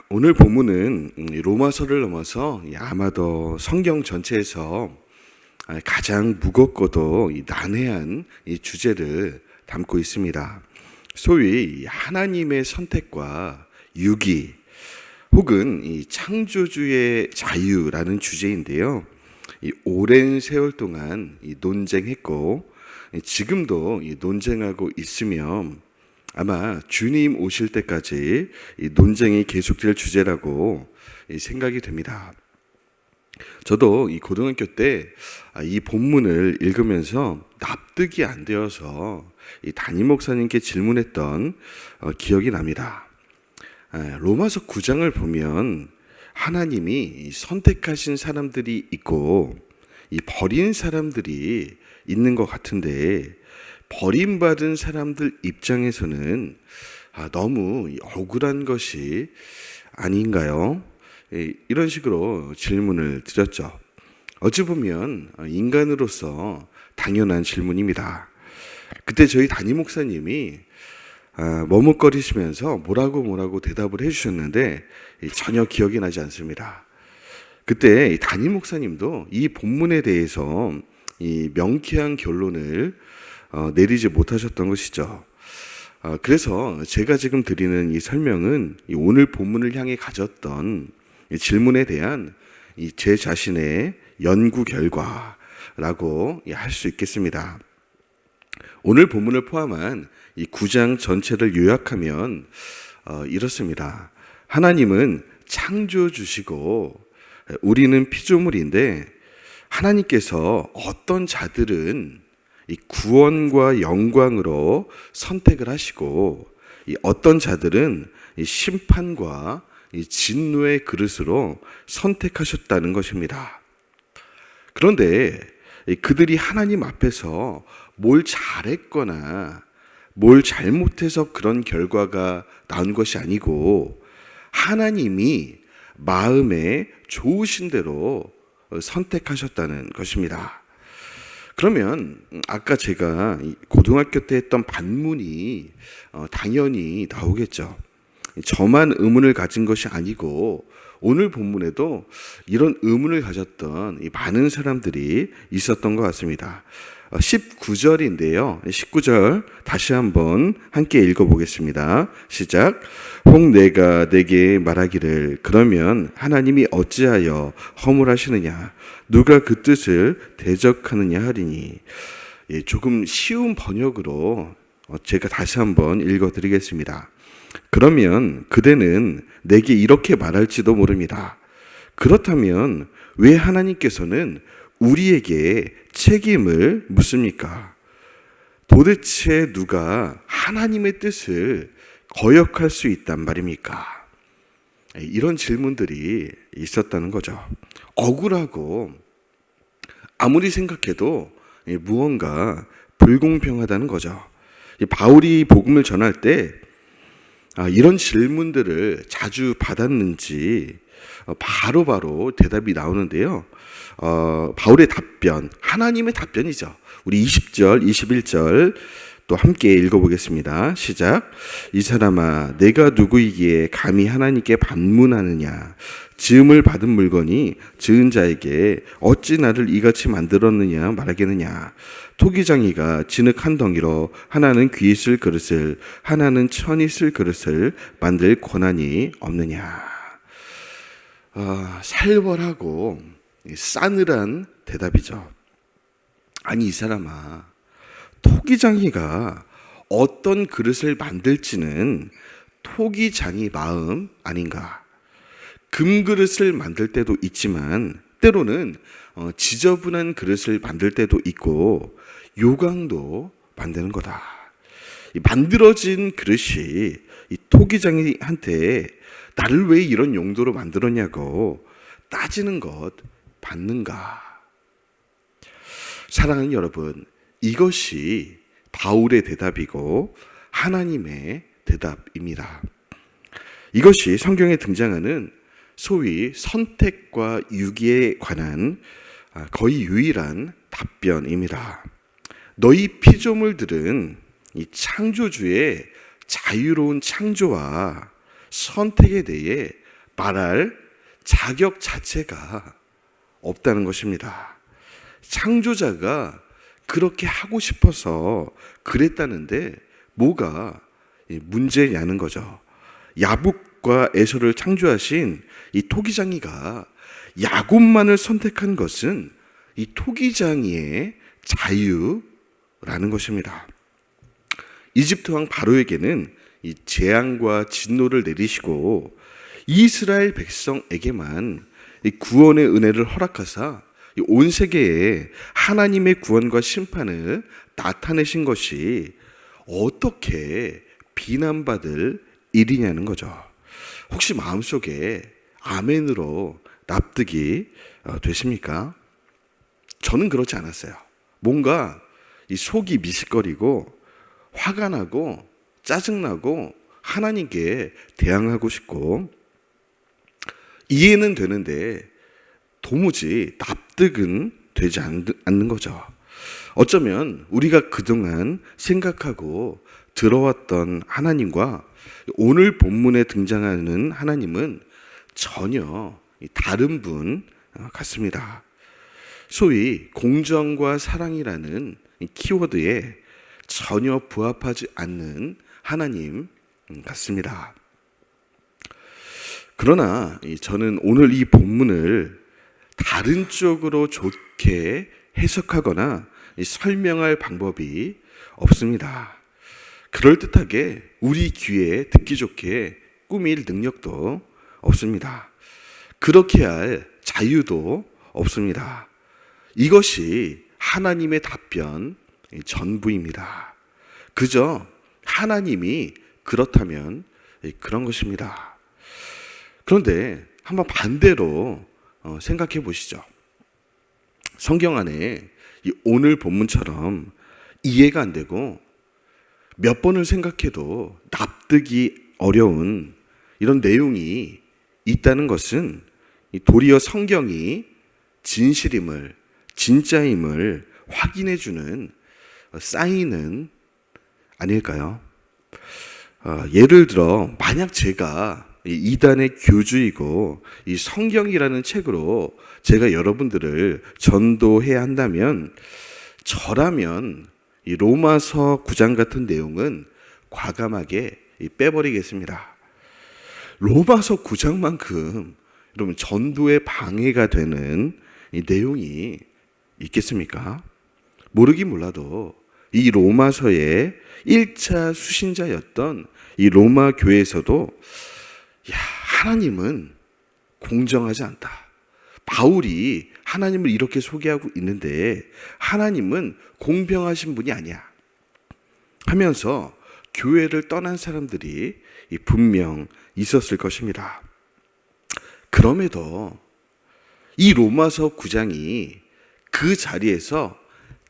오늘 본문은 로마서를 넘어서 아마도 성경 전체에서 가장 무겁고도 난해한 이 주제를 담고 있습니다. 소위 하나님의 선택과 유기 혹은 이 창조주의 자유라는 주제인데요. 오랜 세월 동안 논쟁했고 지금도 논쟁하고 있으며 아마 주님 오실 때까지 이 논쟁이 계속될 주제라고 생각이 됩니다. 저도 이 고등학교 때 이 본문을 읽으면서 납득이 안 되어서 이 담임 목사님께 질문했던 기억이 납니다. 로마서 9장을 보면 하나님이 선택하신 사람들이 있고 이 버린 사람들이 있는 것 같은데 버림받은 사람들 입장에서는 너무 억울한 것이 아닌가요? 이런 식으로 질문을 드렸죠. 어찌 보면 인간으로서 당연한 질문입니다. 그때 저희 담임 목사님이 머뭇거리시면서 뭐라고 대답을 해주셨는데 전혀 기억이 나지 않습니다. 그때 담임 목사님도 이 본문에 대해서 이 명쾌한 결론을 내리지 못하셨던 것이죠. 그래서 제가 지금 드리는 이 설명은 오늘 본문을 향해 가졌던 질문에 대한 제 자신의 연구 결과라고 할 수 있겠습니다. 오늘 본문을 포함한 이 9장 전체를 요약하면 이렇습니다. 하나님은 창조주시고 우리는 피조물인데 하나님께서 어떤 자들은 이 구원과 영광으로 선택을 하시고 이 어떤 자들은 이 심판과 이 진노의 그릇으로 선택하셨다는 것입니다. 그런데 그들이 하나님 앞에서 뭘 잘했거나 뭘 잘못해서 그런 결과가 나온 것이 아니고 하나님이 마음에 좋으신 대로 선택하셨다는 것입니다. 그러면 아까 제가 고등학교 때 했던 반문이 당연히 나오겠죠. 저만 의문을 가진 것이 아니고 오늘 본문에도 이런 의문을 가졌던 많은 사람들이 있었던 것 같습니다. 19절인데요. 19절 다시 한번 함께 읽어보겠습니다. 시작. 혹 내가 내게 말하기를 그러면 하나님이 어찌하여 허물하시느냐 누가 그 뜻을 대적하느냐 하리니. 조금 쉬운 번역으로 제가 다시 한번 읽어드리겠습니다. 그러면 그대는 내게 이렇게 말할지도 모릅니다. 그렇다면 왜 하나님께서는 우리에게 책임을 묻습니까? 도대체 누가 하나님의 뜻을 거역할 수 있단 말입니까? 이런 질문들이 있었다는 거죠. 억울하고 아무리 생각해도 무언가 불공평하다는 거죠. 바울이 복음을 전할 때 이런 질문들을 자주 받았는지 바로바로 대답이 나오는데요. 바울의 답변, 하나님의 답변이죠. 우리 20절, 21절 또 함께 읽어보겠습니다. 시작. 이 사람아, 내가 누구이기에 감히 하나님께 반문하느냐? 지음을 받은 물건이 지은 자에게 어찌 나를 이같이 만들었느냐 말하겠느냐? 토기장이가 진흙 한 덩이로 하나는 귀 쓸 그릇을 하나는 천이 쓸 그릇을 만들 권한이 없느냐? 살벌하고 싸늘한 대답이죠. 아니 이 사람아, 토기장이가 어떤 그릇을 만들지는 토기장이 마음 아닌가? 금그릇을 만들 때도 있지만 때로는 지저분한 그릇을 만들 때도 있고 요강도 만드는 거다. 이 만들어진 그릇이 이 토기장이한테 나를 왜 이런 용도로 만들었냐고 따지는 것 받는가? 사랑하는 여러분, 이것이 바울의 대답이고 하나님의 대답입니다. 이것이 성경에 등장하는 소위 선택과 유기에 관한 거의 유일한 답변입니다. 너희 피조물들은 이 창조주의 자유로운 창조와 선택에 대해 말할 자격 자체가 없다는 것입니다. 창조자가 그렇게 하고 싶어서 그랬다는데 뭐가 문제냐는 거죠. 야곱과 에서를 창조하신 이 토기장이가 야곱만을 선택한 것은 이 토기장이의 자유라는 것입니다. 이집트 왕 바로에게는 이 재앙과 진노를 내리시고 이스라엘 백성에게만 이 구원의 은혜를 허락하사 온 세계에 하나님의 구원과 심판을 나타내신 것이 어떻게 비난받을 일이냐는 거죠. 혹시 마음속에 아멘으로 납득이 되십니까? 저는 그렇지 않았어요. 뭔가 이 속이 미식거리고 화가 나고 짜증나고 하나님께 대항하고 싶고 이해는 되는데 도무지 납득은 되지 않는 거죠. 어쩌면 우리가 그동안 생각하고 들어왔던 하나님과 오늘 본문에 등장하는 하나님은 전혀 다른 분 같습니다. 소위 공정과 사랑이라는 키워드에 전혀 부합하지 않는 하나님 같습니다. 그러나 저는 오늘 이 본문을 다른 쪽으로 좋게 해석하거나 설명할 방법이 없습니다. 그럴듯하게 우리 귀에 듣기 좋게 꾸밀 능력도 없습니다. 그렇게 할 자유도 없습니다. 이것이 하나님의 답변 전부입니다. 그저 하나님이 그렇다면 그런 것입니다. 그런데 한번 반대로 생각해 보시죠. 성경 안에 오늘 본문처럼 이해가 안 되고 몇 번을 생각해도 납득이 어려운 이런 내용이 있다는 것은 도리어 성경이 진실임을, 진짜임을 확인해 주는 사인은 아닐까요? 예를 들어 만약 제가 이단의 교주이고 이 성경이라는 책으로 제가 여러분들을 전도해야 한다면 저라면 이 로마서 9장 같은 내용은 과감하게 빼버리겠습니다. 로마서 9장만큼 여러분 전도에 방해가 되는 이 내용이 있겠습니까? 모르긴 몰라도 이 로마서의 1차 수신자였던 이 로마 교회에서도 하나님은 공정하지 않다. 바울이 하나님을 이렇게 소개하고 있는데 하나님은 공평하신 분이 아니야 하면서 교회를 떠난 사람들이 분명 있었을 것입니다. 그럼에도 이 로마서 9장이 그 자리에서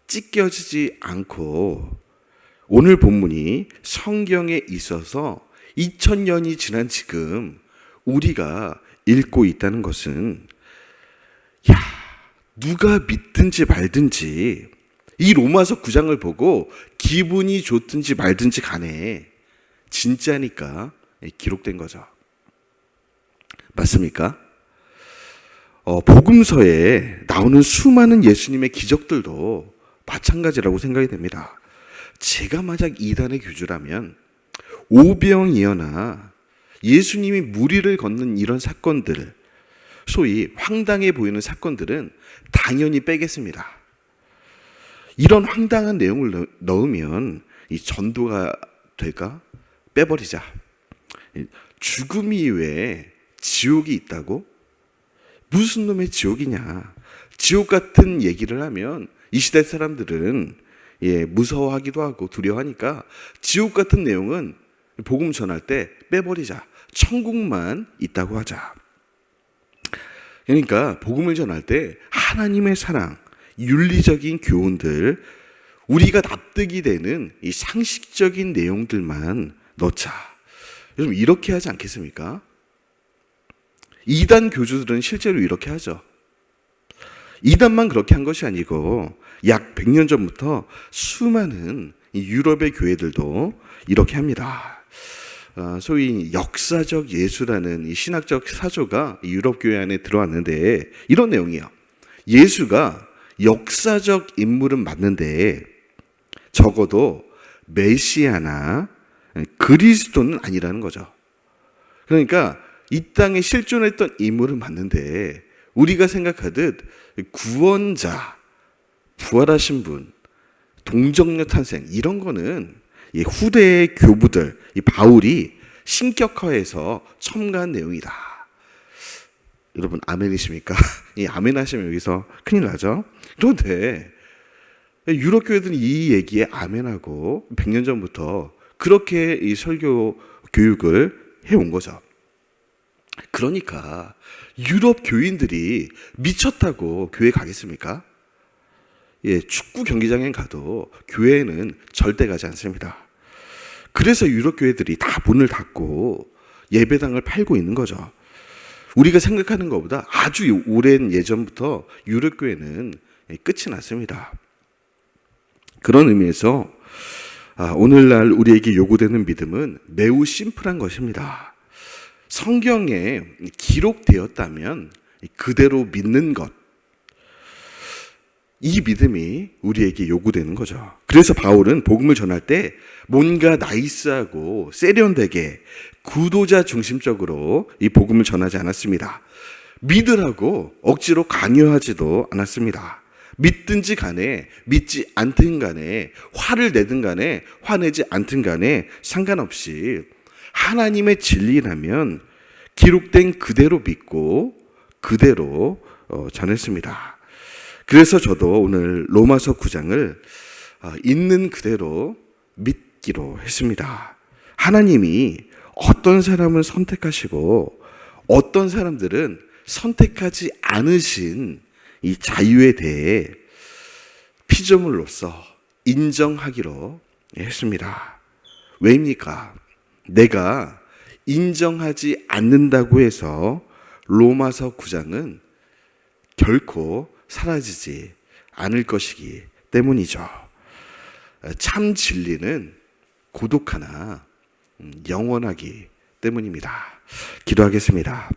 찢겨지지 않고 오늘 본문이 성경에 있어서 2000년이 지난 지금 우리가 읽고 있다는 것은 누가 믿든지 말든지 이 로마서 9장을 보고 기분이 좋든지 말든지 간에 진짜니까 기록된 거죠. 맞습니까? 복음서에 나오는 수많은 예수님의 기적들도 마찬가지라고 생각이 됩니다. 제가 만약 이단의 교주라면 오병이어나 예수님이 무리를 걷는 이런 사건들, 소위 황당해 보이는 사건들은 당연히 빼겠습니다. 이런 황당한 내용을 넣으면 이 전도가 될까? 빼버리자. 죽음 이외에 지옥이 있다고? 무슨 놈의 지옥이냐? 지옥 같은 얘기를 하면 이 시대 사람들은 무서워하기도 하고 두려워하니까 지옥 같은 내용은 복음 전할 때 빼버리자. 천국만 있다고 하자. 그러니까 복음을 전할 때 하나님의 사랑, 윤리적인 교훈들, 우리가 납득이 되는 이 상식적인 내용들만 넣자. 여러분 이렇게 하지 않겠습니까? 이단 교주들은 실제로 이렇게 하죠. 이단만 그렇게 한 것이 아니고 약 100년 전부터 수많은 이 유럽의 교회들도 이렇게 합니다. 소위 역사적 예수라는 이 신학적 사조가 유럽 교회 안에 들어왔는데 이런 내용이에요. 예수가 역사적 인물은 맞는데 적어도 메시아나 그리스도는 아니라는 거죠. 그러니까 이 땅에 실존했던 인물은 맞는데 우리가 생각하듯 구원자, 부활하신 분, 동정녀 탄생 이런 거는 이 후대의 교부들, 이 바울이 신격화해서 첨가한 내용이다. 여러분 아멘이십니까? 이 아멘 하시면 여기서 큰일 나죠. 그런데 유럽 교회들은 이 얘기에 아멘하고 100년 전부터 그렇게 이 설교 교육을 해온 거죠. 그러니까 유럽 교인들이 미쳤다고 교회 가겠습니까? 예, 축구 경기장에 가도 교회에는 절대 가지 않습니다. 그래서 유럽 교회들이 다 문을 닫고 예배당을 팔고 있는 거죠. 우리가 생각하는 것보다 아주 오랜 예전부터 유럽 교회는 끝이 났습니다. 그런 의미에서 오늘날 우리에게 요구되는 믿음은 매우 심플한 것입니다. 성경에 기록되었다면 그대로 믿는 것. 이 믿음이 우리에게 요구되는 거죠. 그래서 바울은 복음을 전할 때 뭔가 나이스하고 세련되게 구도자 중심적으로 이 복음을 전하지 않았습니다. 믿으라고 억지로 강요하지도 않았습니다. 믿든지 간에 믿지 않든 간에 화를 내든 간에 화내지 않든 간에 상관없이 하나님의 진리라면 기록된 그대로 믿고 그대로 전했습니다. 그래서 저도 오늘 로마서 9장을 있는 그대로 믿기로 했습니다. 하나님이 어떤 사람을 선택하시고 어떤 사람들은 선택하지 않으신 이 자유에 대해 피조물로서 인정하기로 했습니다. 왜입니까? 내가 인정하지 않는다고 해서 로마서 9장은 결코 사라지지 않을 것이기 때문이죠. 참 진리는 고독하나 영원하기 때문입니다. 기도하겠습니다.